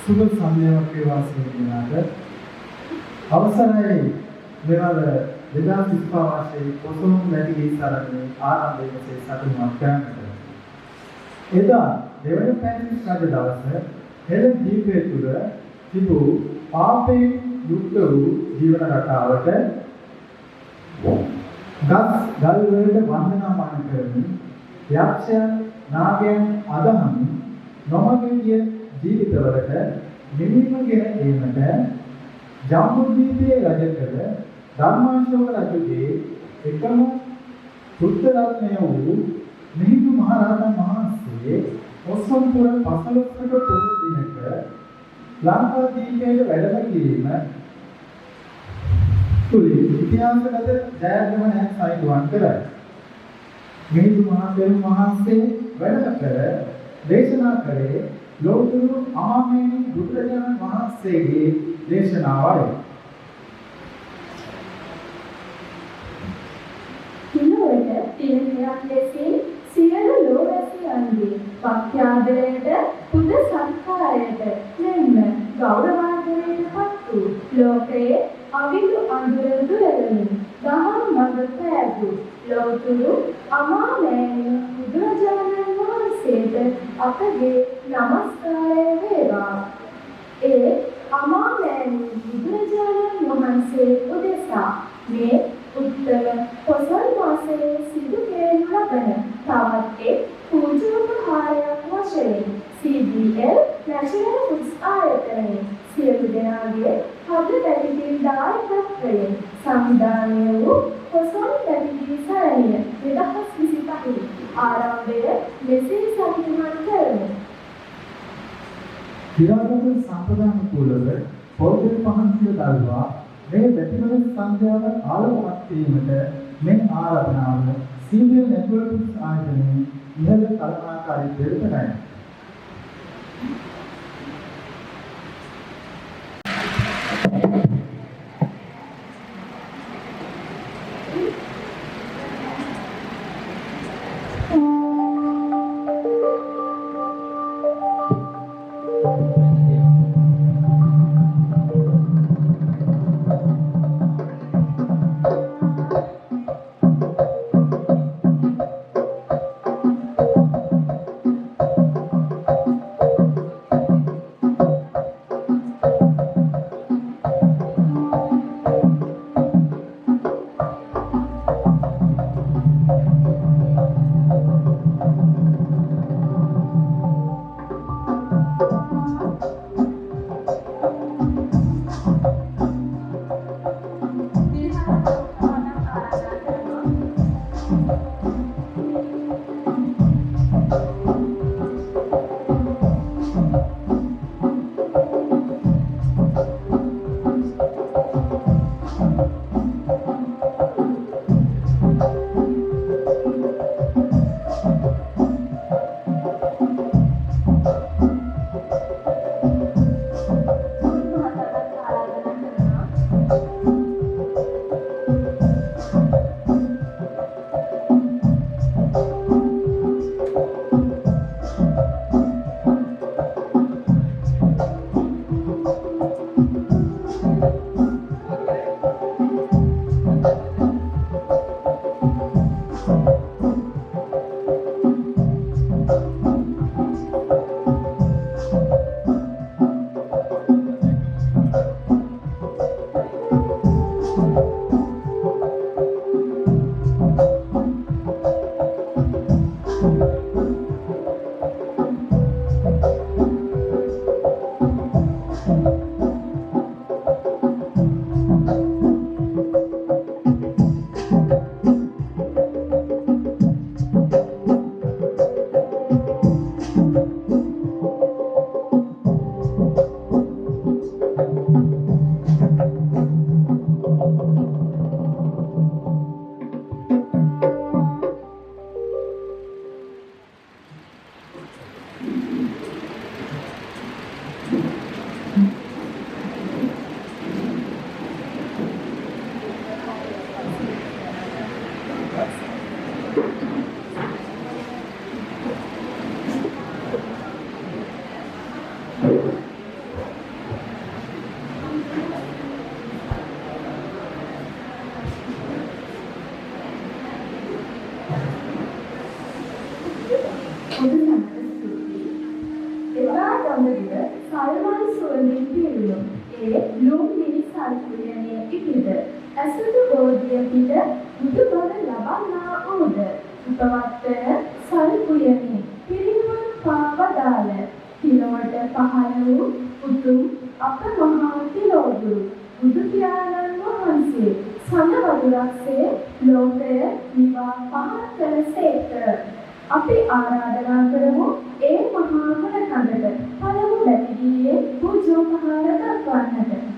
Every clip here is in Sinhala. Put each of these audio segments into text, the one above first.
සුබ සන්ධ්‍යාවක් වේවා සිටිනාට අවසරයි මෙවර 2025 වර්ෂයේ පොසොන් වැඩි ඉස්සරහේ ආරම්භයේ සතුටුමත් කරගන්නට. එදා දෙවන පැමිණි රජ දවස හෙළ දීපේ තුල තිබූ පාපයෙන් යුක්ත වූ ජීවන රටාවට ගල් වලට වන්දනාමාන කරමින් යක්ෂයන් නාගයන් අදහමින් නොමගිය ජීවිතවලට නිමිමගෙන ඒමට ජම්බුද්වීපයේ රජ කළ ධර්මාශෝක රජුගේ එකම පුත්‍ර රත්නය වූ මිහිඳු මහ රහතන් වහන්සේ ඔස්සන්පුර 15ක පොහොය දිනක ලංකාදීපයට වැඩම කිරීම තුලින් ඉතිහාසගත ජයග්‍රහණයක් සාධුවන් කරයි. මිහිඳු මහ තෙරුන් වහන්සේ වැඩම කර දේශනා කළේ ලෝතුරු අමාමේනි බුදුරජාණන් වහන්සේගේ දේශනාවයි. කිලෝවට තිරණයක් ලෙසින් සියලු ලෝවැසියන්ගේ පක්ෂාදරයට පුද සත්කාරයට මෙන්ම ගෞරවාදරයට පත් වූ ලෝකයේ අවිදු අඳුර දුරමින් දහම් මඟ පෑදූ ලෝතුරු අමාමෑණි බුදුරජාණන් වහන්සේට අපගේ නමස්කාරය වේවා. ඒ අමාමෑණි බුදුරජාණන් වහන්සේ උදෙසා මේ උත්තර පොසොන් මාසයේ සිදු කෙරෙනු ලබන තවත් එක් පූජෝපහාරයක් වශයෙන් CBL National Foods ආයතනයේ සියලු දෙනාගේ හද පැතිකිලි දායකත්වයෙන් සංවිධානය වූ පොසොන් පැතිකිලි සරණිය 2025 ආරම්භය මෙසේ සම්පූර්ණ කරමු. විරාගත සම්ප්‍රදාන කුලව පොදු පහන්සිය දල්වා මේ පැතිවල සංඛ්‍යාව ආලෝකමත් වීමට මේ ආරාධනාව CBL Networks ආයතනයේ ඉහළ කළමනාකාරීත්වයට කරයි. එදා ගමදිව සල්මන් සුවඳින් පිරුණු ඒ ලුම්බිනි සල්පුයනේ ඉපිද ඇසුරු බෝධිය පිට බුදුබව ලබන්නා වූද උපවත්තන සල්පුයනේ පිරිනුවන පාවදාල තිලවට පහළ වූ උතුම් අප මහා තිලෝදුරු බුදු පියාණන් වහන්සේ සඳ වදුරක්සේ ලෝකය නිවා පහළ කළසේක. අපි ආරාධනා කරමු ඒ මහා ගුණ කඳට පළමු දැකියේ පූජෝපහාර දක්වන්නට.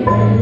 Amen.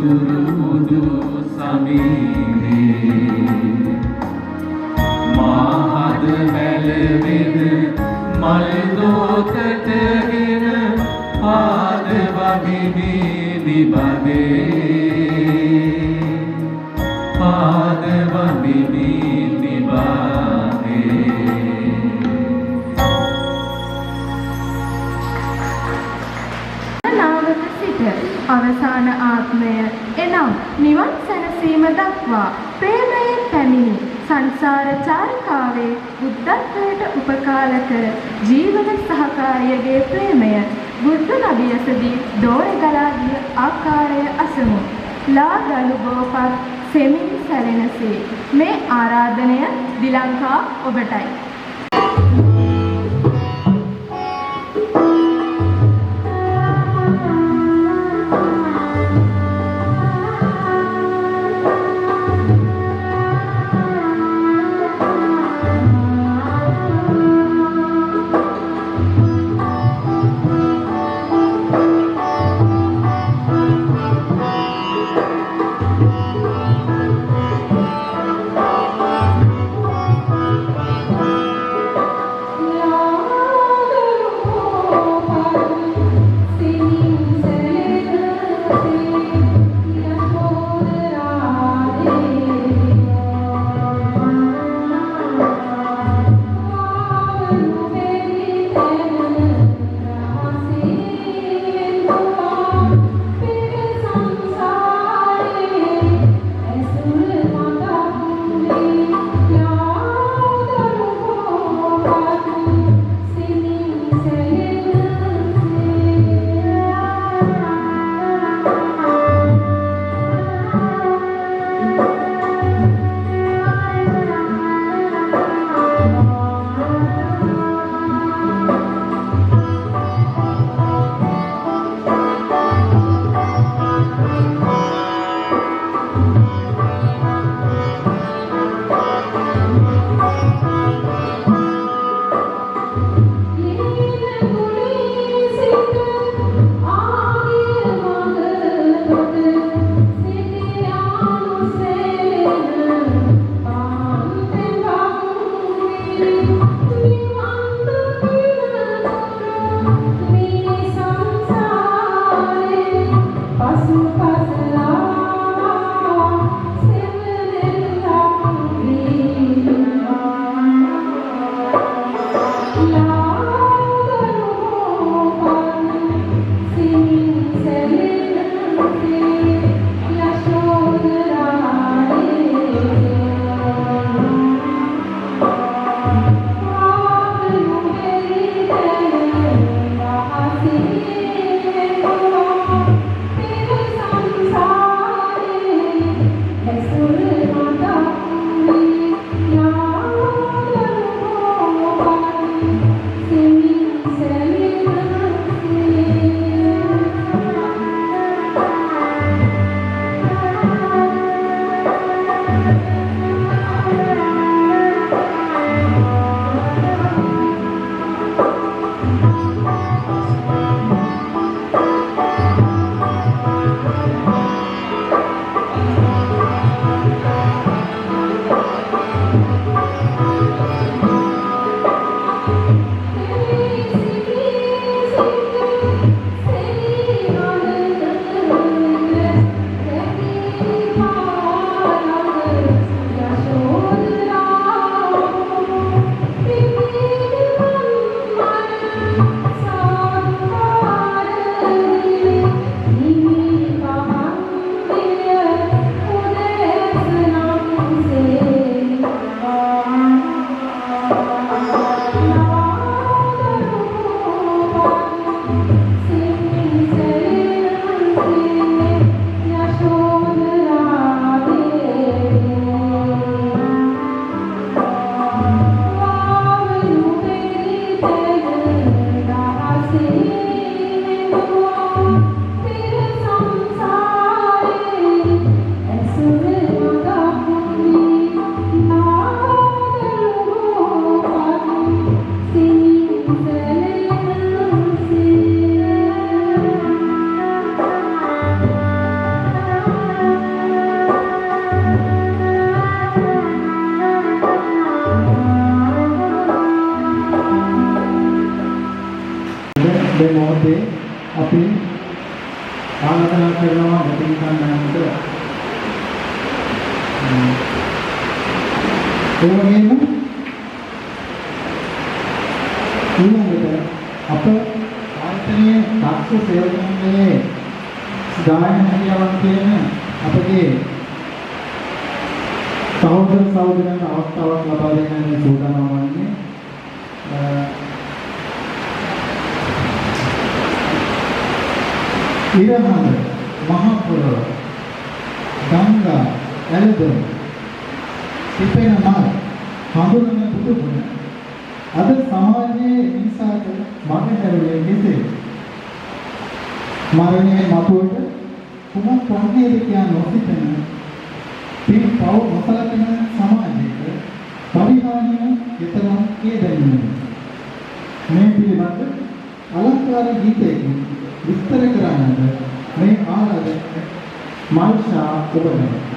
උතුරු සමීරේ මාහද මැලවෙද මල් දෝතටගෙන ආද වගිනි නිබදේ පාද වගිනි නිබදේ නාවක සිට අවසාන ආත්මය එනම් නිවන් සැනසීම දක්වා ප්‍රේමයෙන් පැමිණි සංසාර චාරිකාවේ බුද්ධත්වයට උපකාලක ජීවන සහකාරියගේ ප්‍රේමය බුද්ධ නබියසදී දෝරේ ගලා ගිය ආකාරය අසමු. ලා ගලු බෝපත් සෙමින් සැලෙනසේ මේ ආරාධනය දිලංකා ඔබටයි. මේ මොහොතේ අපි ආරාධනා කරනවා මෙතන ගන්නට ඒ වගේම ඊළඟට අප ආයතනයේ දක්ෂ සේවකයන්ගේ ගායන හැකියාවන් කියන අපගේ සහෝදර සහෝදරයන් අවස්ථාවක් ලබා දෙන්න සූදානම් වන්නේ ඉරහඳ මහ පොළොව ගංගා ඇලදොල සිපෙන මල් හඳුනන බුදුගුණ අද සමාජයේ මිනිසාට මගහැරුවේ කෙසේ මරණය මතුවට කුමක් වන්නේද කියා නොසිතන පින් පව නොසලකන සමාජයක පරිහානිය විතරක් කියදෙන්නේ මේ පිළිබඳ අලංකාර ගීතයකින් විස්තර කරන්නද මේ ආරාධනය මාර්ෂා ඔබට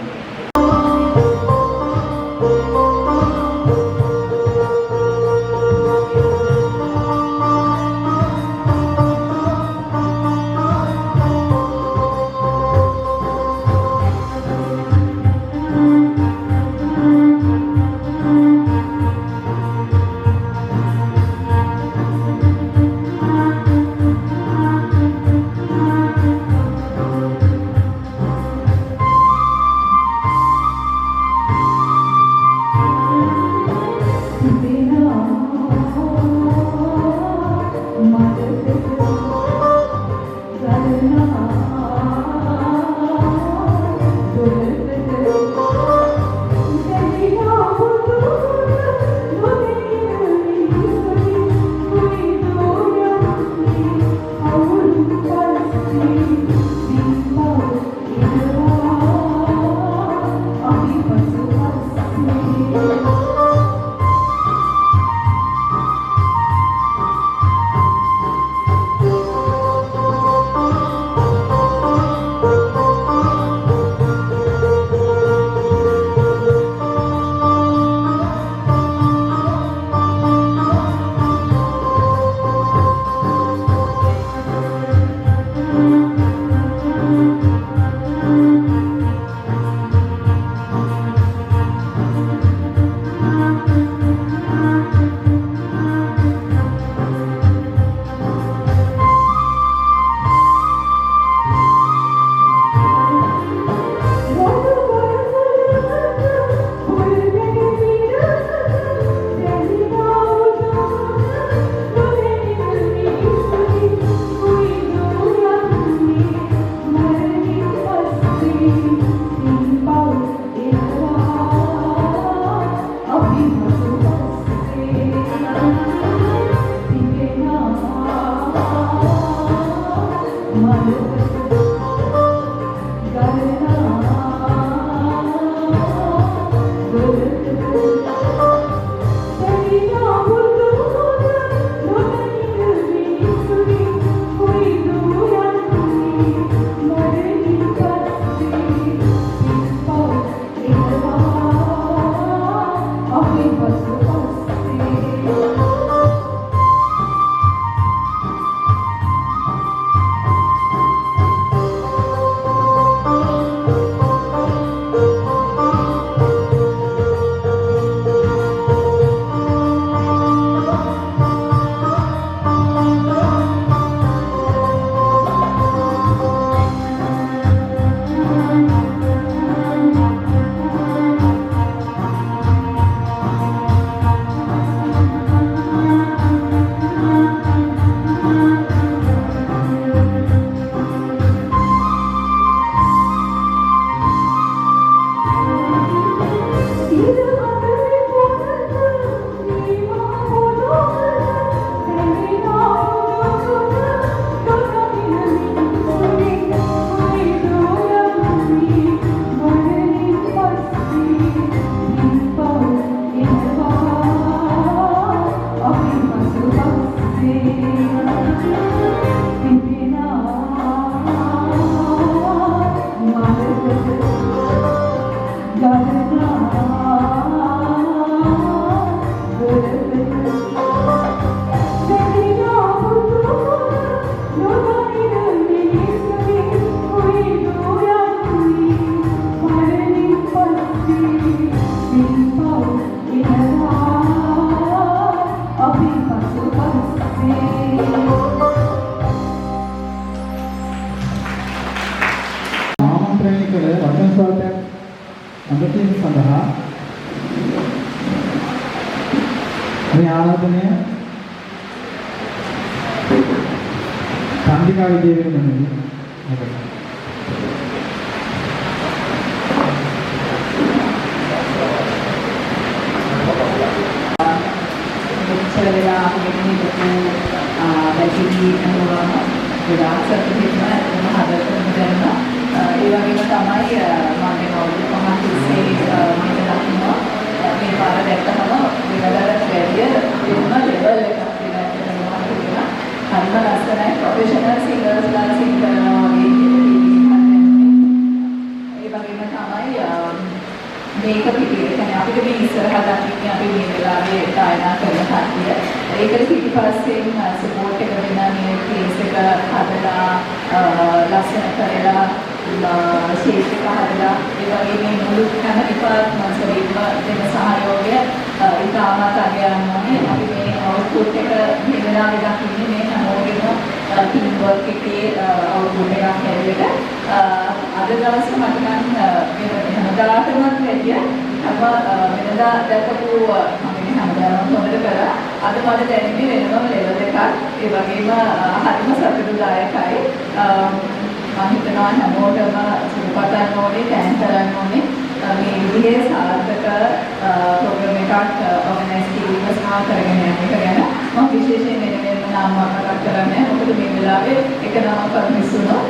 අගතින් සඳහා මේ ආරාධනය සම්දිකා විජේවීර මහත්මිය වෙලා මෙන්න ලොකු බැටරි අනුවම ගොඩාක් සතුටින්ම හදවතම දැනුණා. ඒ වගේම තමයි මම මේ අවුරුදු 5ක් තිස්සේ මේක දකිනවා. මේ පාර දැක්කම වෙනදාට වැඩිය වෙනම ලෙවල් එකක් කියලා කියනවා. හරිම ලස්සනයි ප්‍රොෆෙෂනල් සිංගර්ස්ලා සිං කරනවා වගේ ඒ වගේම තමයි මේක පිටියේ කියන්නේ අපිට මේ ඉස්සරහා දකින්නේ අපි මේ වෙලාවේ ගායනා කරන කට්ටිය. ඒකට පිටිපස්සෙන් සපෝට් එක දෙන මේ කේස් එක හදලා ලස්සන කරලා ෂේප් එක හදලා ඒ වගේ මේ මුළු හැම ඩිපාර්ට්මන්ට්ස් වලින්ම දෙන සහයෝගය ඉතාමත් අගයන්න ඕනේ. අපි මේ අවුට්පුට් එක මේ වෙලාවේ දකින්නේ මේ හැමෝගෙම ටීම් වර්ක් එකේ අවුට්පුට් එකක් හැටියට. අද දවසේ මට නම් හැමදාටම වැඩිය වෙනදා දැකපු මම හැමදාම හොඳට කරා. අද මට දැනෙන්නේ වෙනම ලෙවල් එකක්. ඒ වගේම හරිම සතුටුදායකයි. මම හිතනවා හැමෝටම සුබපතන්න ඕනේ, තෑන්ක් කරන්න ඕනේ. මේ විදිහේ සාර්ථක ප්‍රෝග්‍රෑම් එකක් ඕගනයිස් කිරීම සහ කරගෙන යන එක ගැන මම විශේෂයෙන් වෙනම නම් මතක් කරන්නේ. මොකද මේ වෙලාවේ එක නමක් මිස් වුණොත්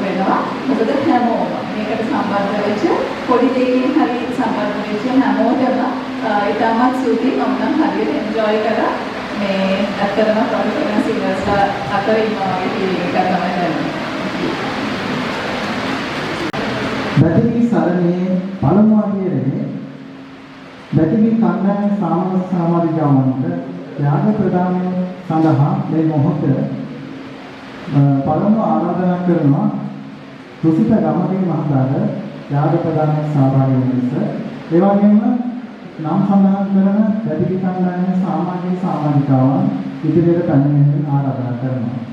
වෙනවා. මොකද හැමෝම මේකට සම්බන්ධ වෙච්ච පොඩි දෙයකින් හරි සම්බන්ධ වෙච්ච හැමෝටම ඉතාමත් ස්තුතියි. මම නම් හරියට එන්ජොයි කරා. මේ ඇත්තටම ප්‍රොෆෙෂනල් සිංගර්ස්ලා අතර ඉන්නවා වගේ ෆීලිං එකක් තමයි දැනෙන්නේ. බැතිවි සරණේ පළමු අදියරේ බැතිවි කණ්ඩායම සමාජිකාවන්ට ත්‍යාග ප්‍රදානය සඳහා මේ මොහොත පළමු ආරාධනා කරනවා කුසිත ගමගේ මහතාට ත්‍යාග ප්‍රදානයේ සහභාගී වන ලෙස ඒ වගේම නම් සඳහන් කරන බැතිවි කණ්ඩායමේ සමාජිකාවන් ඉදිරියට පැමිණෙන්න ආරාධනා කරනවා.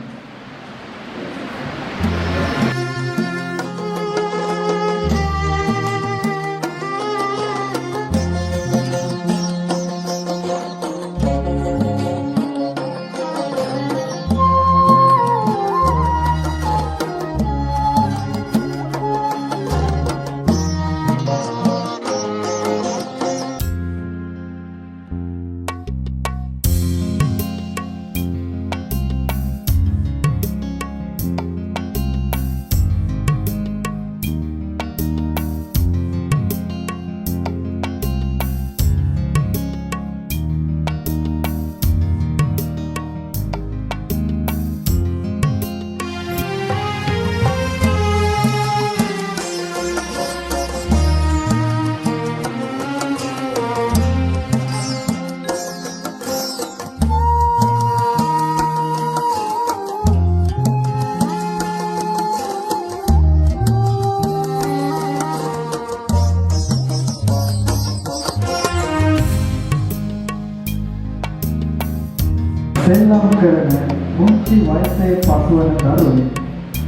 සෙල්ලම් කරන මුංචි වයසේ පසුවන දරුවෙක්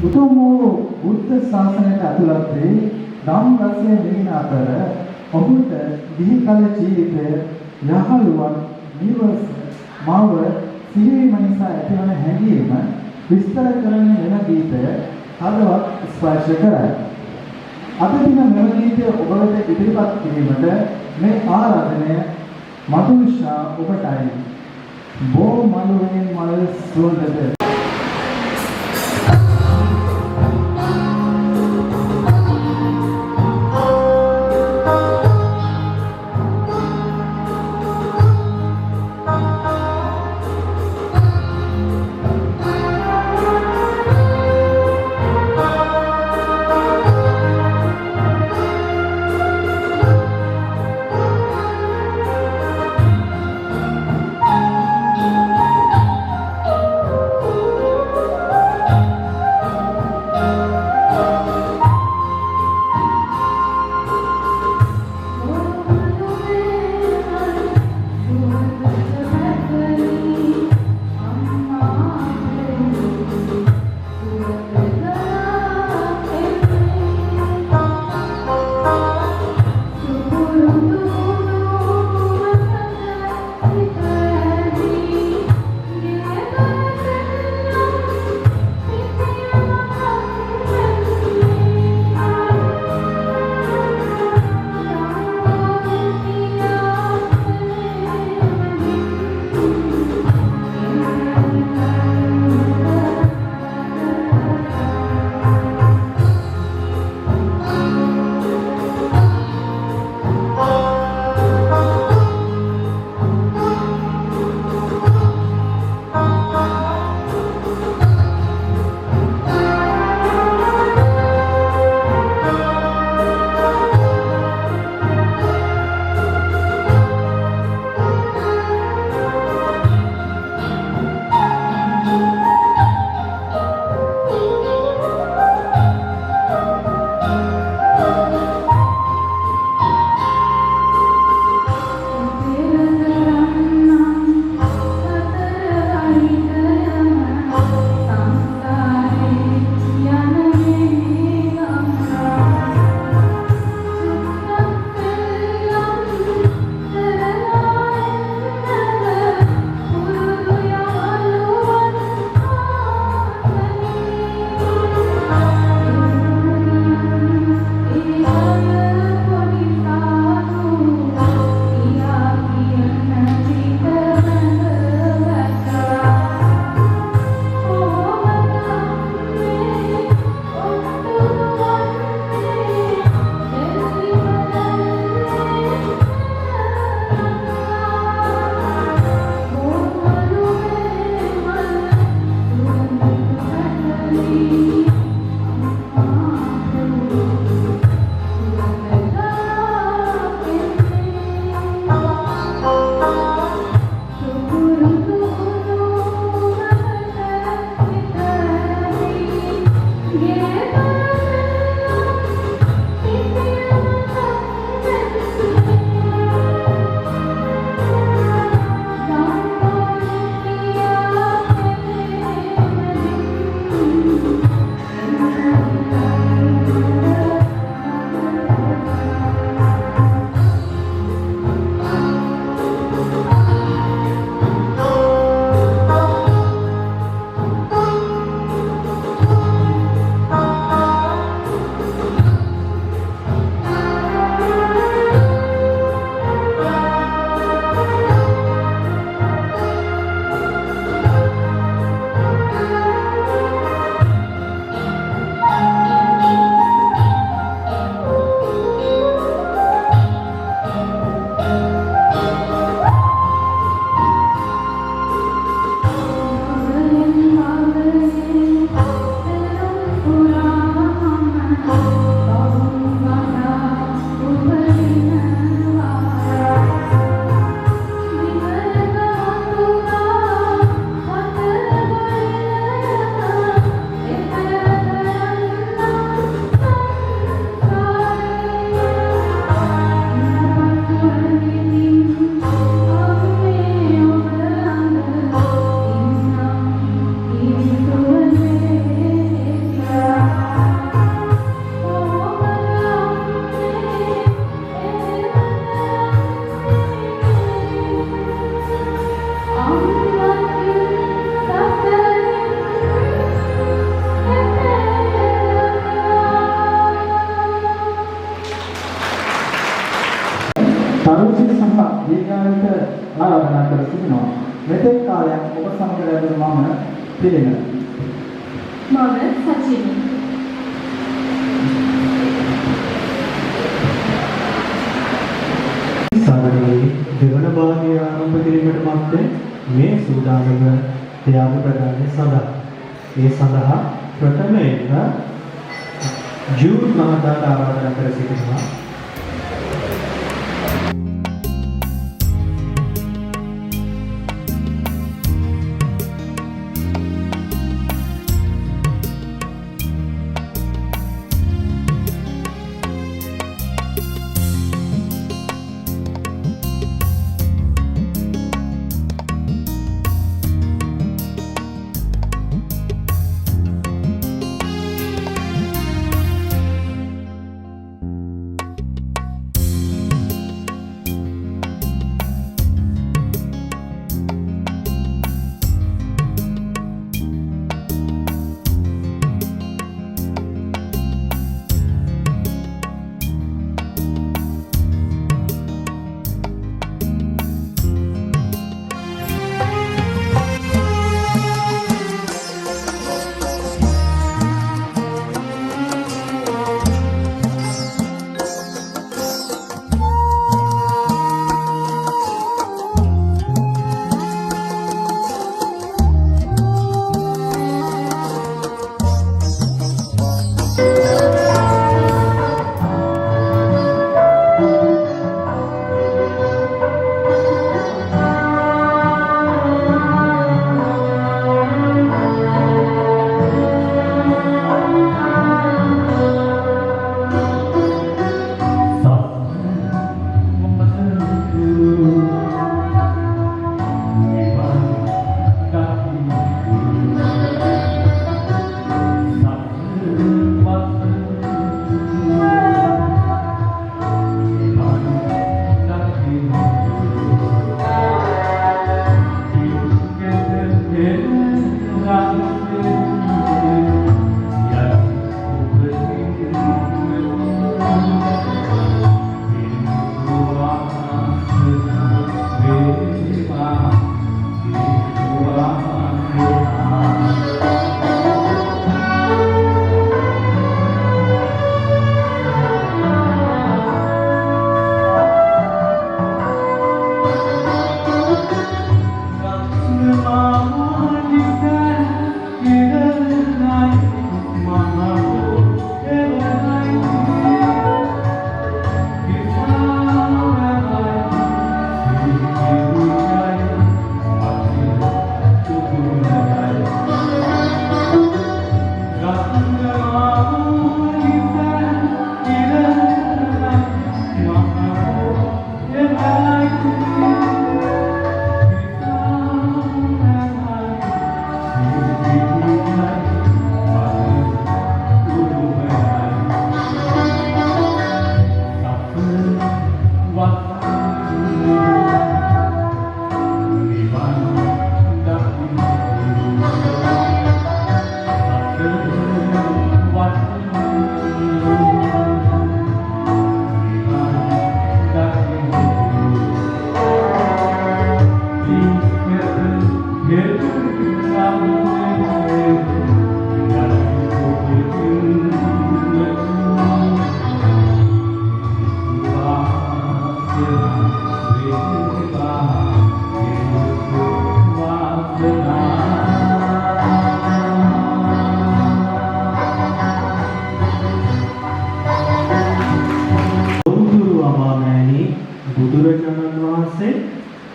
උතුම් වූ බුද්ධ ශාසනයට ඇතුළත් වී ධම් රසය විඳින අතර ඔහුට දිහි කල ජීවිතය යහළුවන් නිවස මව සිහිවීම නිසා ඇතිවන හැඟීම විස්තර කරන වෙන ගීතය හදවත් ස්පර්ශ කරයි. අද දින මෙම ගීතය ඔබ වෙත ඉදිරිපත් කිරීමට මේ ආරාධනය මధుෂා ඔබටයි. බෝ මලුවෙන් මල් සුවඳද සිටිනවා. මෙතෙක් කාලයක් ඔබ සමග ලැබුණ මම පිළිගන්නවා. මම සචිනි. සාගරයේ දෙවන භාගය ආරම්භ කිරීමට මත්තේ මේ සූදානම ත්‍යාග ප්‍රදානය සඳහා ඒ සඳහා ප්‍රථමයෙන්ම ජූඩ් මහතාට ආරාධනා කර සිටිනවා.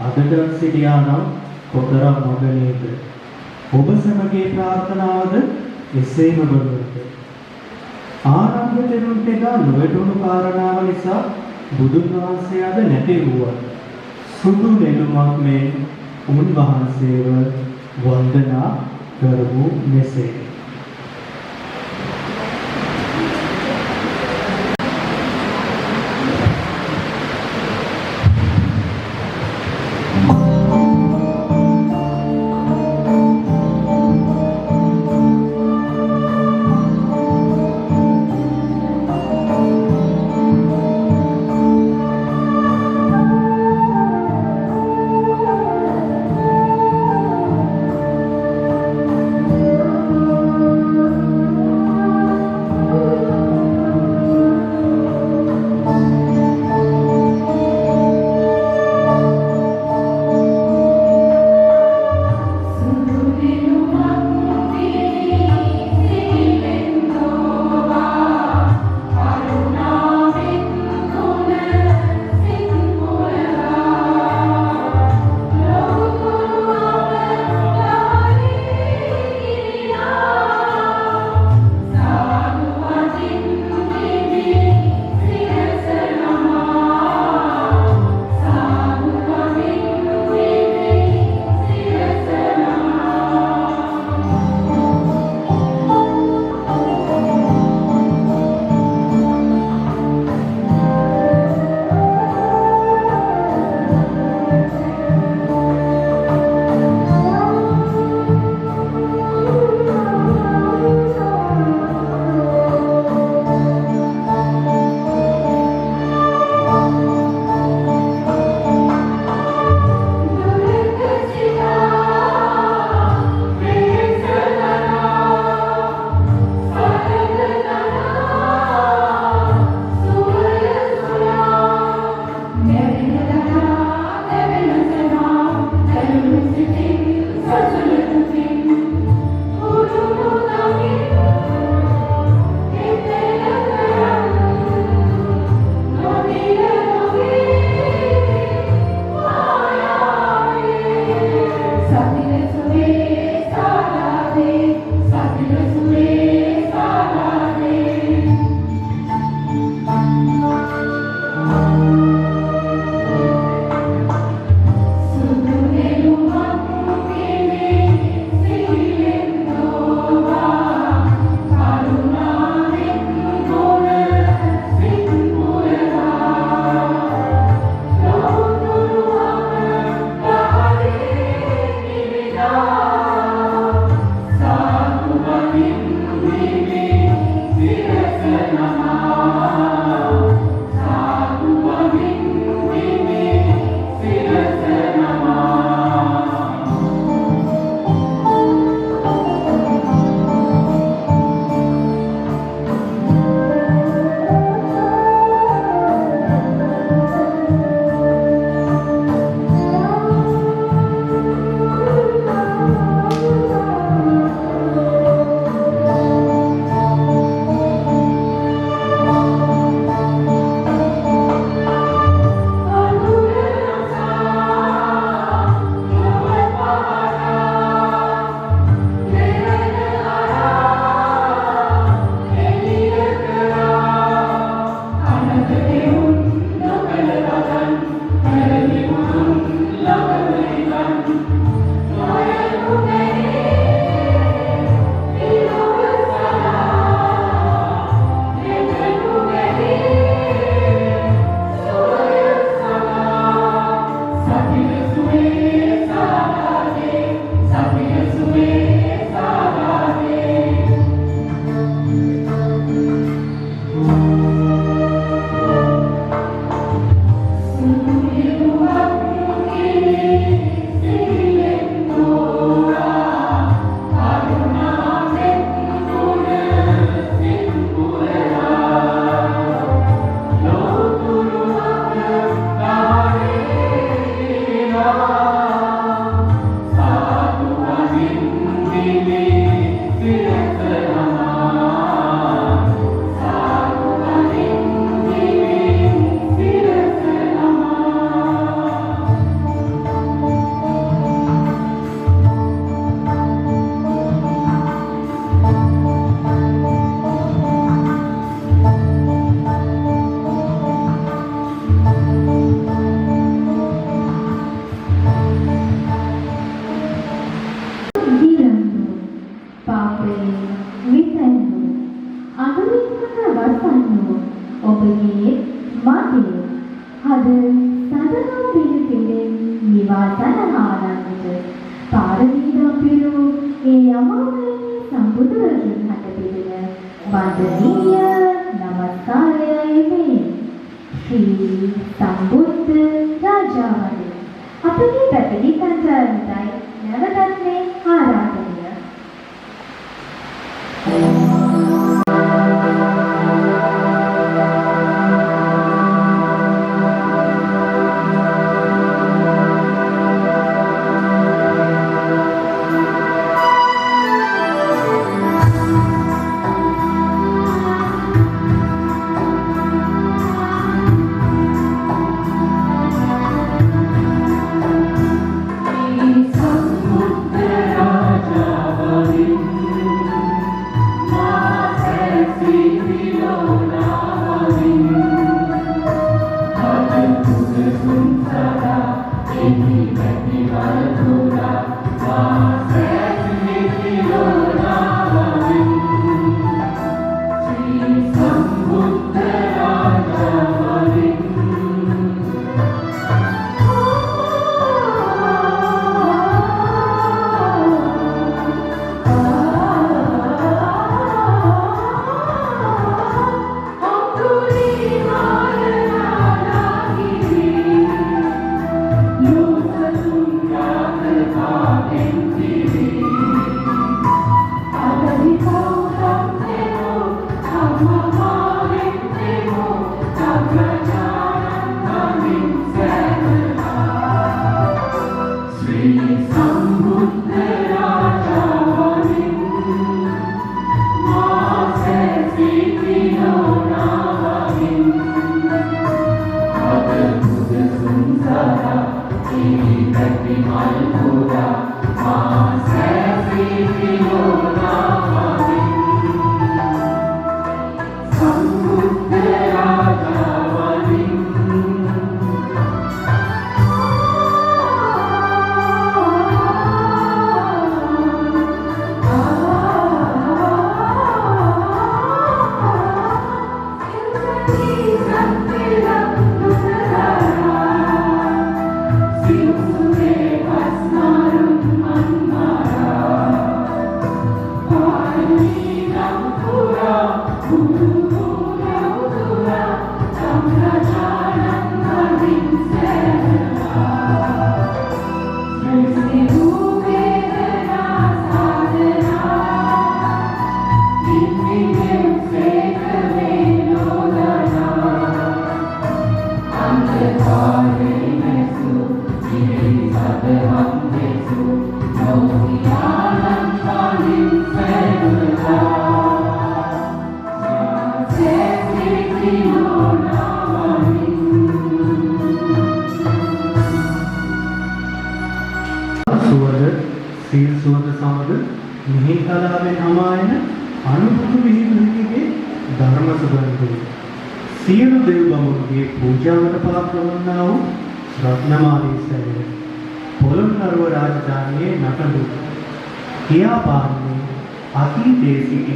අදට සිටියානම් කොතරම් මගනේද ඔබ සමගයේ ප්‍රාර්ථනාවද එසේම වරුවද ආරම්භ දෙනුන්ට නොවැටුණු කාරණාව නිසා බුදුන් වහන්සේ අද නැති වූවා සුදු නෙළුමක් මේ උන්වහන්සේව වන්දනා කරමු මෙසේ ආදරේ විතන්නු අඳුරින්කට වසන්නු ඔබගේ මතේ හද සදහම් පිළිපෙළෙන් නිවාසන ආනන්දට පාරමීදම් පිරු ඒ අමාමයේ සම්බුදුරජුන් හට පිළින වන්දනීය නමස්කාරයයි මේ ශ්‍රී සම්බුද්ධ රාජාවනේ අපගේ පැවිදි සංචාරණයයි නැවතත් මේ ආරාධනය සියලු දෙව් බමුණුගේ පූජාවට පාත්‍ර වන්නා වූ රත්නමාලී සැරය පොළොන්නරුව රාජධානියේ නටනු කියාපාන්නේ අතීතයේ සිටි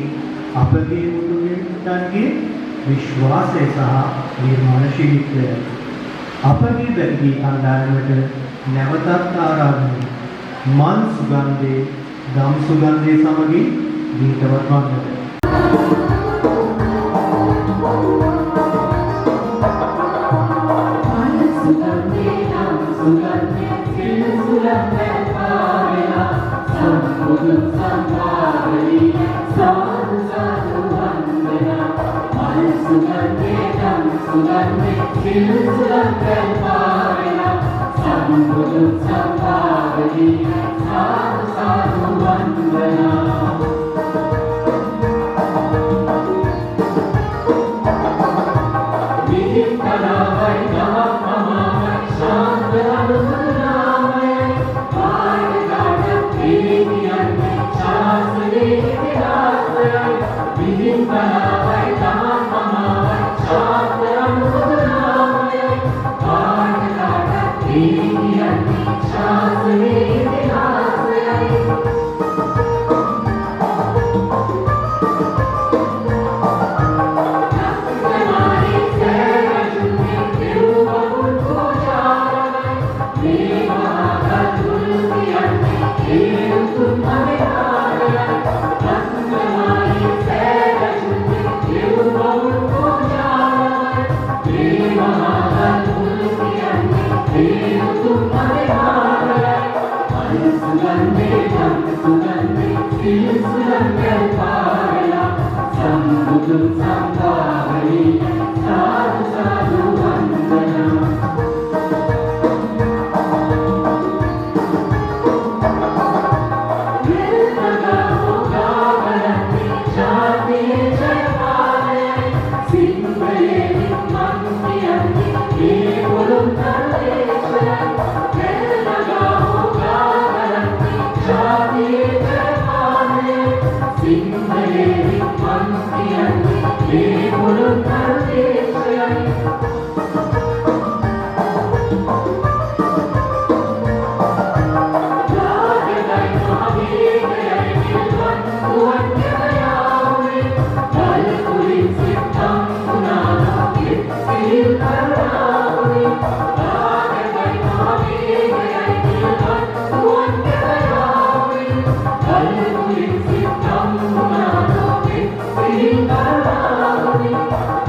අපගේ මුතුන්ගේ විශ්වාසය සහ නිර්මාණශීලීත්වය අපගේ බැදී කණ්ඩායමට නැවතත් ආරාධනය මල් සුගන්ධේ ගම් සුගන්ධේ සමගින් ගීතවත් වන්නට මල්ගුලින් සිතම් නාදෝකේ සිහිකරාවනේ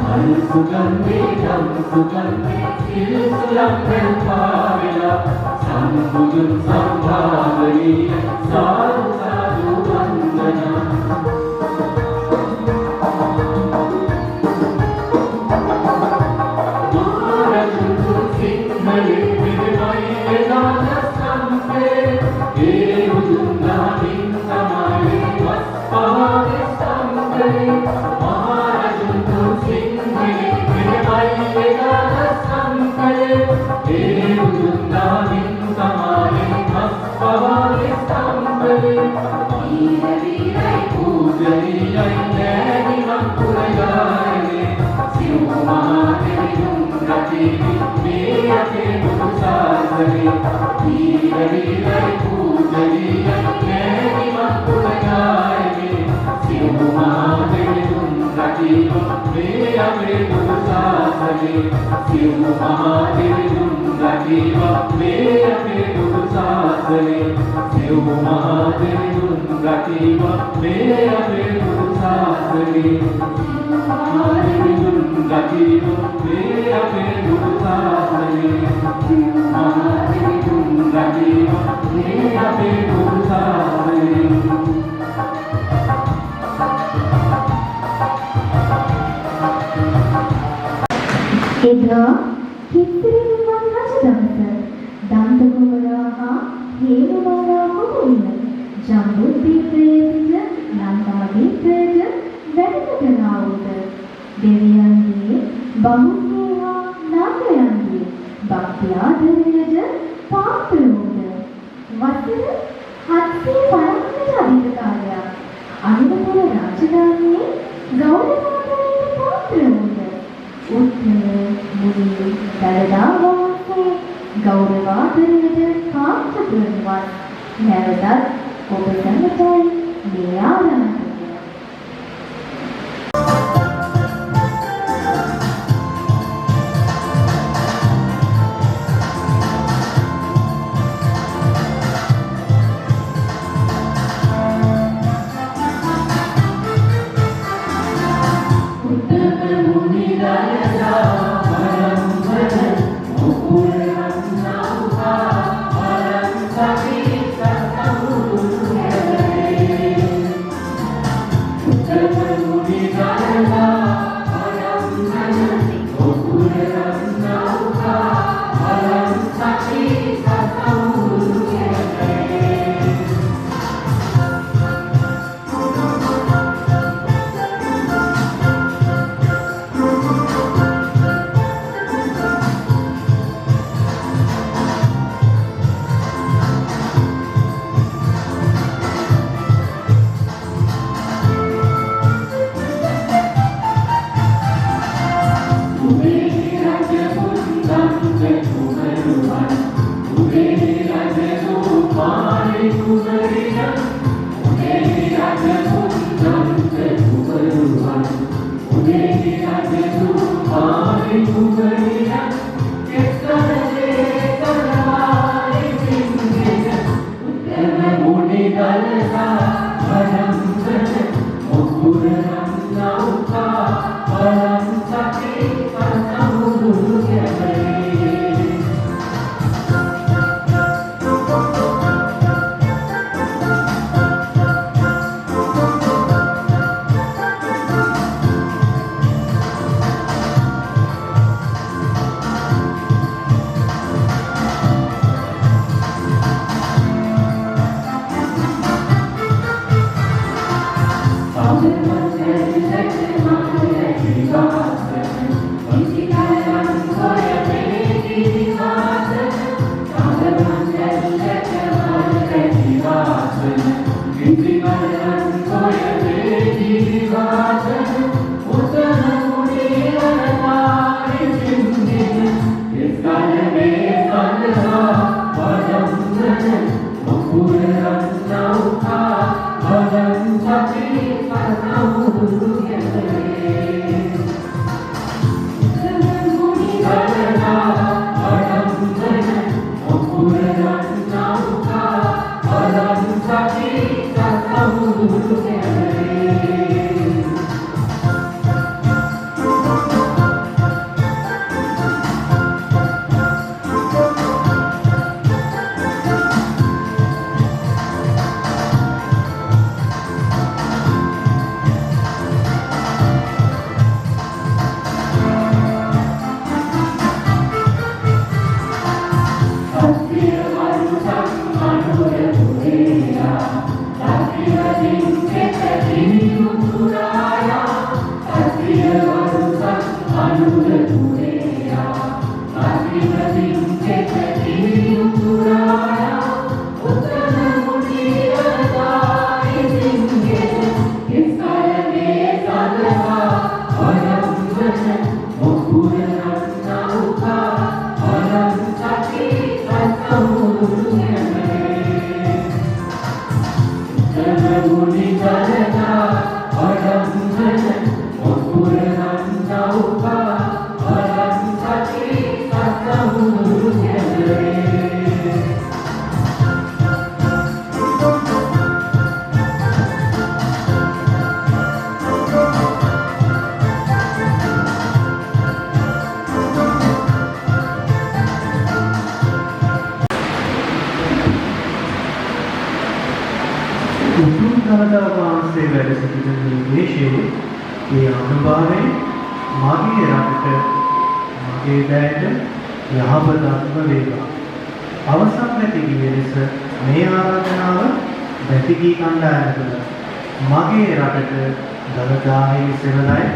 මල් සුගන්ධේ නම් සුගන්ධේ සිල් සුලම් පෙල්පාවෙලා සම්බුදුන් සම්භාවනීය සාදු සාදු වන්දනා එදා කිත්තිරිවන් රජදමස දන්තකුමරා හා හේමමාලා කුමරිය ජම්බුද්දීපයේ සිට ලංකාදීපයට වැඩම කළා වූද දෙවියන්ගේ බමුණේ හා නාගයන්ගේ භක්ති ආදරයට පාත්‍ර වූද වසර 750කට අධික කාලයක් අනුරපුර රාජධානියේ ගෞරවාදරයට පාත්‍ර වූද උත්තර මුනි දරදා වාසේ ගෞරවාදරයට පාත්‍ර කරනවත් නැවතත් ඔබ සැමටයි මේ ආරාධනය. Sabi දළදා වහන්සේ වැඩ සිටින මේ දේශයේ ඒ අනුභවයෙන් මගේ රටට මගේ දෑයට යහපතක්ම වේවා. අවසන් නැති ගිය ලෙස මේ ආරාධනාව වැතිකී කණ්ඩායමකට මගේ රටට දළදාහි සෙවලයි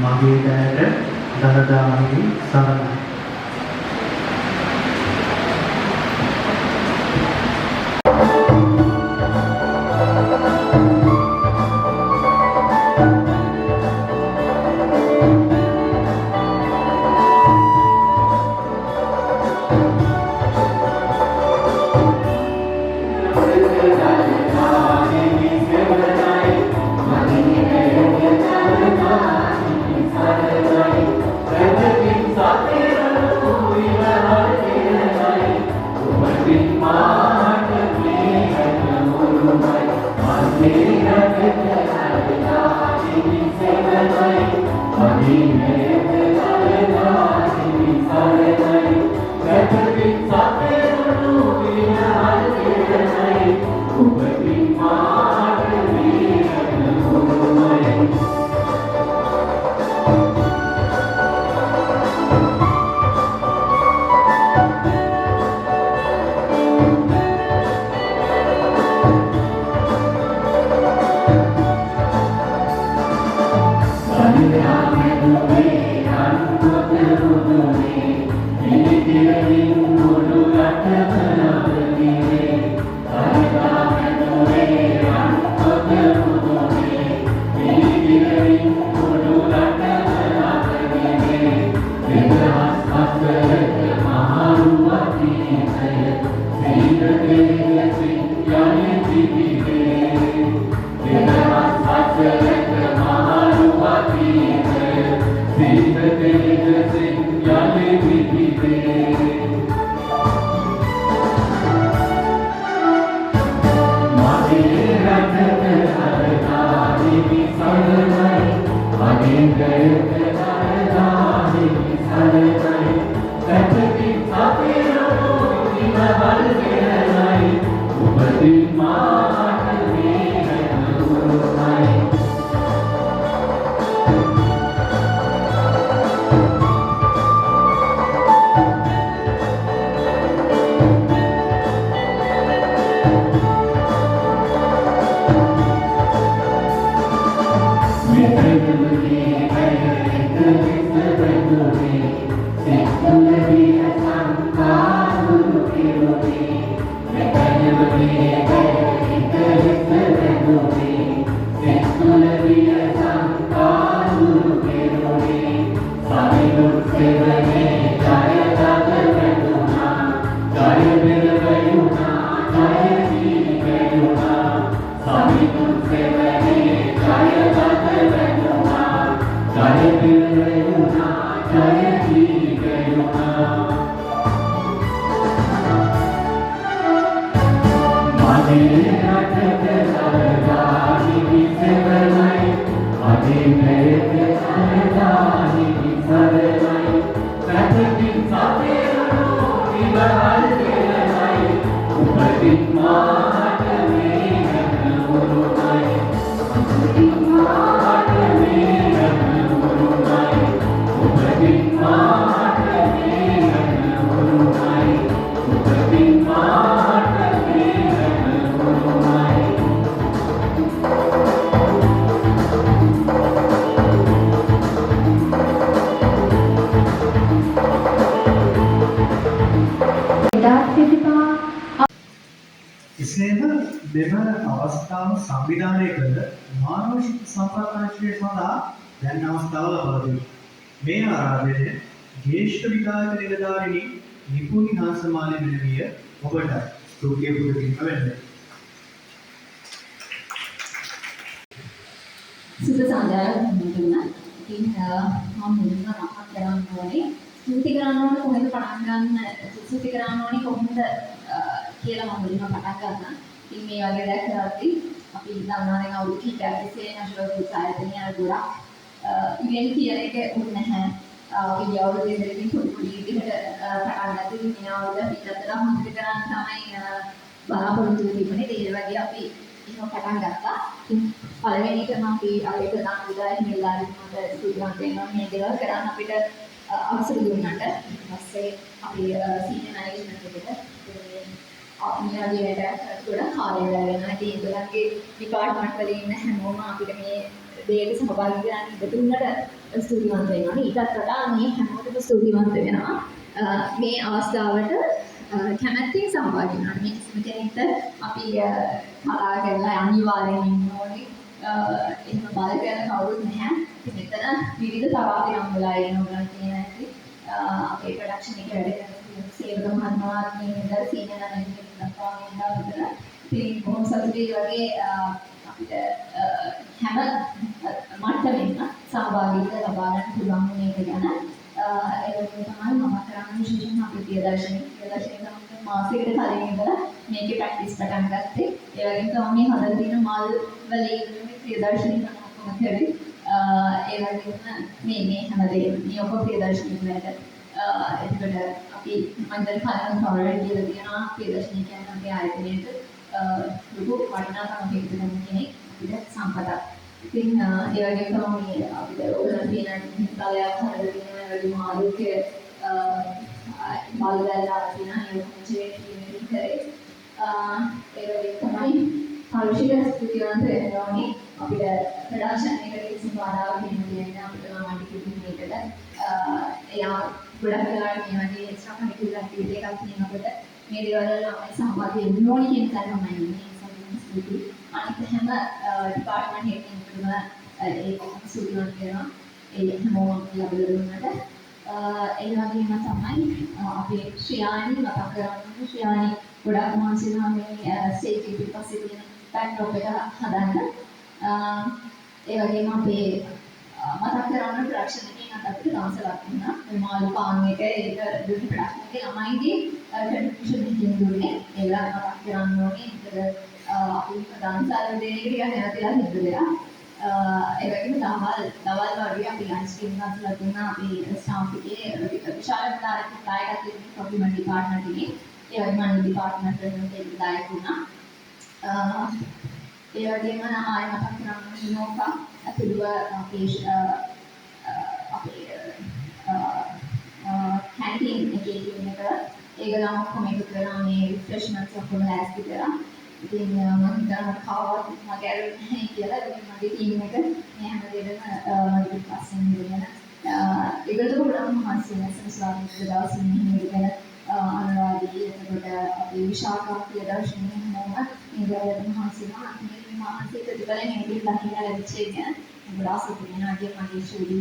මගේ දෑයට දළදාහි සරණයි. Jai Jai Jai මෙම අවස්ථාව සංවිධානය කළ මානව ශිල්ප සම්ප්‍රදාය සඳහා දැන් අවස්ථාව ලබා දෙනවා. මේ ආරාධනය ජ්‍යෙෂ්ඨ විධායක නිලධාරිණී නිපුණි හංසමාලි මෙනවිය ඔබට ස්තුතිය පුද කිරීම වෙන්නේ. සුබ සන්ධ්‍යාවක් වුණා. ඉතින් මම මුලින්ම මතක් කරගන්න ඕනේ ස්තුති කරන්න ඕනේ කොහෙන්ද පටන් ගන්න ස්තුති කරන්න ඕනේ කොහොමද කියලා මම මුලින්ම පටන් ගන්නවා. ඉතින් මේ වගේ දෙයක් කරද්දී අපි දන්නවනේ අවුරුදු කිහිපයක් තිස්සේ නැෂනල් ගුඩ් ආයතනය ගොඩක් ඉවෙන්ට් කියන එක උන්නේ නැහැ. අපි අවුරුදු දෙකකින් පොඩි විදිහට පටන් ගත්තේ මේ අවුරුද්ද පිටතට හොඳට කරන්න තමයි බලාපොරොත්තු තිබුණේ. ඒ වගේ අපි එහෙම පටන් ගත්තා. ඉතින් පළවෙනි එක නම් අපි අපේ ප්‍රධාන විධායක නිලධාරීන්ට සුදුසුකම් දෙනවා මේ දේවල් කරන්න අපිට අවසර දුන්නාට. ඊට පස්සේ අපි සීනියර් මැනේජ්මන්ට් එකට අපිට ගොඩක් කාලය ගන්නවා. ඉතින් ඒගොල්ලන්ගේ ඩිපාර්ට්මන්ට් වල ඉන්න හැමෝම අපිට මේ දෙයට සහභාගී වෙන්න ඉඩ ස්තුතිවන්ත වෙනවා. ඊටත් වඩා මේ හැමෝටම ස්තුතිවන්ත වෙනවා. මේ අවස්ථාවට කැමැත්තෙන් සහභාගී වෙනවා. මේ කිසිම කෙනෙක්ට අපි කතා කරලා අනිවාර්යෙන් ඉන්න ඕනේ. එහෙම බල කරන කවුරුත් නැහැ. ඉතින් මෙතන විවිධ තරාති නම් වෙලා ඉන්නවා කියන එක. අපේ ප්‍රොඩක්ෂන් එකේ වැඩ කරන සේවක මහත්මයාගේ ඉඳලා සීනියර් මැනේජර් දක්වා ඉන්නවා විතර. ඉතින් කොහොම සතුටුයි වගේ අපිට හැම මට්ටමෙම සහභාගීත්වය ලබා ගන්න පුළුවන් මේක ගැන. ඒ වගේම තමයි මම කරන්නේ විශේෂයෙන්ම අපේ ප්‍රියදර්ශනී මාසයකට කලින් ඉඳලා මේකේ ප්‍රැක්ටිස් පටන් ගත්තේ. ඒ වගේම තමයි මේ හදලා තියෙන මල් වලින් ප්‍රියදර්ශනී කරනවා කරේ. ඒ වගේම මේ හැමදේම මේ ඔබ ප්‍රියදර්ශනී වලට එතකොට අපි මම දැන් කලින් කවරේ කියලා තියෙනවා ප්‍රියදර්ශනී කියන්නේ අපේ ආයතනයේට ලොකු වටිනාකමක් එකතු කරන කෙනෙක් අපිට සම්පතක්. ඉතින් ඒ වගේම තමයි අපිට ඕන තියෙන හිතාලයක් හදලා තියෙනවා ඒ වගේම ආරෝග්‍ය බලවලා තියෙන ඒ මොකද කරේ. ඒ වගේම තමයි පෞරුෂික ස්තුතිවන්ත වෙනවානේ අපිට ප්‍රොඩක්ෂන් එකට කිසිම බාධාවක් නෙමෙයි අපිට මම කිව්වේ මේකට. එයා ගොඩක් වෙලාවට මේ වගේ එක්ස්ට්‍රා කරිකුලර් ඇක්ටිවිටි එකක් තියෙනකොට මේ දේවල් වල ළමයි සහභාගී වෙන්න ඕනේ කියන තැන තමයි ඉන්නේ. අනිත් හැම ඩිපාර්ට්මන්ට් එකකින්ම ඒක සුදුසුකම් කරනවා. ඒ හැමෝම ලැබලා දුන්නාට ඒ වගේම තමයි අපේ ශ්‍රියානි මතක් කරගන්න. ශ්‍රියානි ගොඩක් මානසිකව මේ ස්ටේජ් එකේ පිටපස්සේ තියෙන බෑක්ඩ්‍රොප් එක හදන්න. ඒ වගේම අපේ මතක් කරගන්න ප්‍රොඩක්ෂන් එකෙන් අතට දවසක් වුණා. මේ මාළු පාන් එක ඒක දුන්න ප්‍රොඩක්ෂන් එකේ ළමයිගේ කන්ට්‍රිබියුෂන් එකකින් දුන්නේ. ඒලා මතක් කරගන්න ඕනේ. අපි දාන්සාර දෙන එක ටිකක් නැවතිලා හිටු දෙයක්. ඒ වගේම දවල් වගේ අපි ලන්ච් ටිකක් අතලා දුන්නා අපි ස්ටාෆ් එකේ විශාල දායකයෙක් තියෙන ප්‍රොකියුමන්ට් ඩිපාර්ට්මන්ට් එකේ. ඒ වගේම අනිත් ඩිපාර්ට්මන්ට් වලින් දායක වුණා. ඒ වගේම ආයෙ මතක් කරගන්න ඉනෝකා අතුරුව අපේ කැන්ටීන් එකේ තියෙන එක ඒගොල්ලෝ ඔක්කොම එකතු කරලා මේ රිෆ්‍රෙෂ්මන්ට්ස් ඔක්කොම ලෑස්ති කරා. ඉතින් මම හිතනවා කවවත් මගේ අරුත් නැහැ කියලා. ඉතින් මගේ ටීම් එක මේ හැම දෙයක්ම මගේ පස්සෙන් ඉඳගෙන ඒකට ගොඩක් මහන්සි වෙනවා. ස්වාමීන් දවසින් මෙහෙම අනුරාධී එතකොට අපේ විශාඛා ප්‍රියදර්ශනී මොහොම ඉන්දියාවේ මහන්සි වෙනවා. මේ මහන්සි ප්‍රතිඵලයෙන් එන්නේ දකින්න ලැබිච්ච එක. ගොඩාක් සතුටු වෙනවා. මගේ ශූලි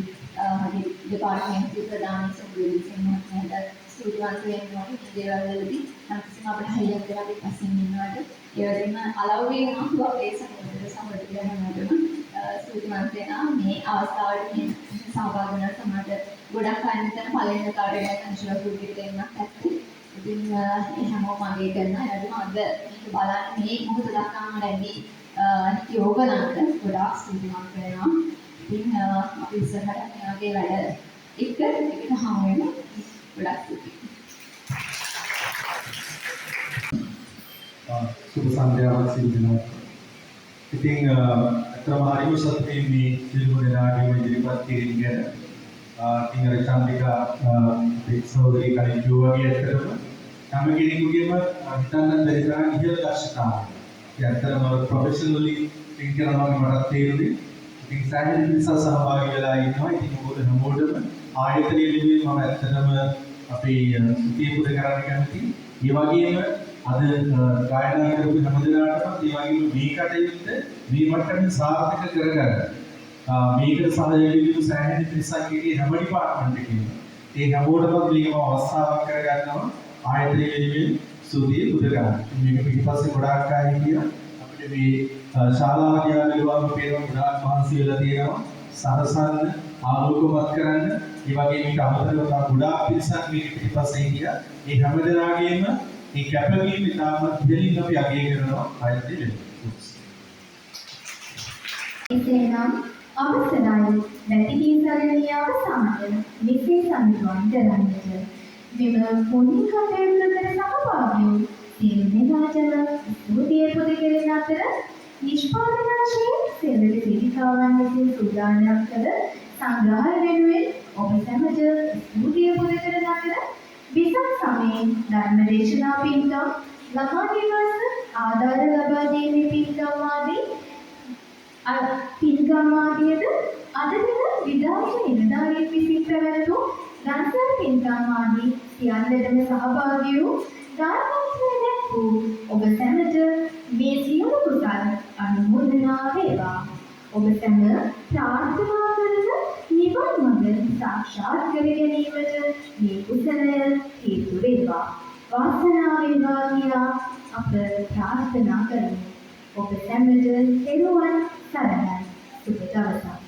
මගේ දෙපාර්තමේන්තු ප්‍රධානී සම්බුද්ධ සිංහට ස්තුතිවන්ත වෙනවා. මේ දේවල් වලදී අනිත් අපේ හයියක් කරලා පස්සෙන් ඉන්නවට ඒ වගේම අලව්වේ වුණා අපේ සම්බන්ධ කරනවටම ස්තුතිවන්ත වෙනවා. මේ අවස්ථාවට මේ සහභාගී වෙන සමාජ ගොඩක් අය මෙතන පළවෙනි කාර්යයක් අංශලා කුඩියට දෙන්නක් ඇත්තේ. ඉතින් ඒ හැමෝම මගේ කරනවා. ඒ වගේම අද මේක බලන්න මේ මොහොත දක්වාම ලැබී යෝගලන්ට ගොඩාක් ස්තුතිවන්ත වෙනවා. ඉතින් අපි ඉස්සරහට මේ වගේ වැඩ එකට හමු වෙමු. ගොඩාක් ස්තුතියි. සුබ සන්ධ්‍යාවක් සිදු වෙනවා. ඉතින් අතරම හරිම සතුටින් මේ සිල්ම දෙනාගේම ඉදිරිපත් කිරීම ගැන ඉතින් අර චන්ද්‍රිකා සහෝදරී කලින් කිව්වා වගේ ඇත්තටම හැම කෙනෙකුගේම හිතන්න බැරි තරම් ඉහළ දක්ෂතාවය. ඒ අතරම ප්‍රොෆෙෂනලි තින් කරනවා මට තේරුනේ. ඉතින් සෑහෙන නිසා සහභාගී වෙලා ඉන්නවා. ඉතින් මොකද හැමෝටම ආයතනයේ ලිව්වේ මම ඇත්තටම අපේ සුතිය පුද කරන්න කැමතියි. ඒ වගේම අද ගායනා කරපු හැමදෙනාටම ඒ වගේම මේ කටයුත්ත මේ මට්ටමින් සාර්ථක කරගන්න මේකට සහයෝගී වූ සෑහෙන පිරිසක් ඉන්නේ හැම ඩිපාර්ට්මන්ට් එකකින්ම. ඒ හැමෝටම මේකම අවස්ථාවක් කරගන්නවා ආයතනයේ වෙනුවෙන් ස්තුතිය පුද කරනවා. මේක පිටිපස්සේ ගොඩාක් අය කියන අපිට මේ ශාලා විද්‍යාලවල වගේ පේන ගොඩාක් මහන්සි වෙලා තියෙනවා. සරසන්න ආලෝකමත් කරන්න ඒ වගේ මේක අමතරව තව ගොඩාක් පිරිසක් මේක පිටිපස්සේ ඉන්නවා. ඒ හැමදෙනාගේම මේ කැපවීම ඉතාමත් ඉහළින් අපි අගය කරනවා ආයතනයේ වෙනුවෙන්. එසේනම් අවසරයි වැටිකින් සරණිය අවසානය මෙසේ සම්පූර්ණ කරන්නට මෙම පුණ්‍ය කටයුත්තට සහභාගී සියලු දෙනාටම ස්තුතිය පුද කෙරෙන අතර නිෂ්පාදනශීලී සෙල්ලි පිළිකාවන් විසින් සූදානම් කළ සංග්‍රහය වෙනුවෙන් ඔබ සැමට ස්තුතිය පුද කරන අතර විසක් සමයේ ධර්මදේශනා පින්කම් ළමා නිවාස ආධාර ලබා දීමේ පින්කම් ආදී පින්කම් ආදියද අද දින විදායක නිලධාරීන් විසින් පැවැත්වූ දන්සල් පින්කම් ආදී සියල්ලටම සහභාගී වූ ධර්මස්වේදක් වූ ඔබ සැමට මේ සියලු කුසල් අනුමෝදනා වේවා. ඔබ සැම ප්‍රාර්ථනා කරන නිවන් මඟ සාක්ෂාත් කර ගැනීමට මේ කුසලය හේතු වේවා. වාසනාව වේවා කියා අප ප්‍රාර්ථනා කරමු. ඔබ සැමට තෙරුවන් සරණයි. සුබ දවසක්.